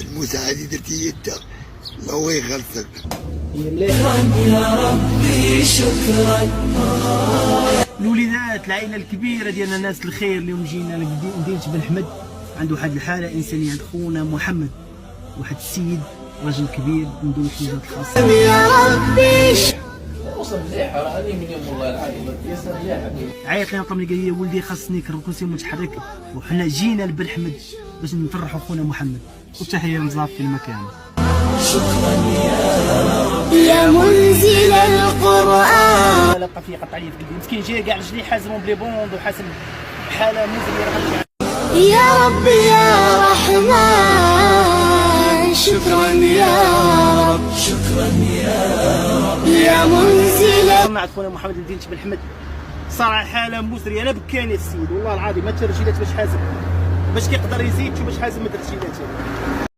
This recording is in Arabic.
المساعدة اللي درتي انت الله يخلصك. شكرا يا ربي شكرا. الوليدات العائله الكبيره ديالنا ناس الخير اليوم جينا لمدينه بن حمد عنده واحد الحاله انسانيه عند خونا محمد، واحد السيد راجل كبير من ذوي الاحتياجات الخاصه. يا ربي وصل مليحه راه هذه من يوم والله العظيم ياسر مليحه. عيط لي طمني قال لي ولدي خاصني كرسي متحرك وحنا جينا لبن حمد باش نفرحوا خونا محمد. وتحيه لمزاف في المكان. شكرا يا منزل القرآن. لقى في قطع لي في قلبي مسكين جاي كاع رجلي حازمهم بلي بوند وحاسب بحاله مزريه. يا ربي يا رحمن شكرا يا رب. شكرا يا منزل. سمعت خونا محمد مدينة بن حمد صراحه حاله مزريه. انا بكاني السيد والله العظيم ما ترجيلات باش حازم باش كيقدر يزيد شوف باش حازم ما ترجيلات.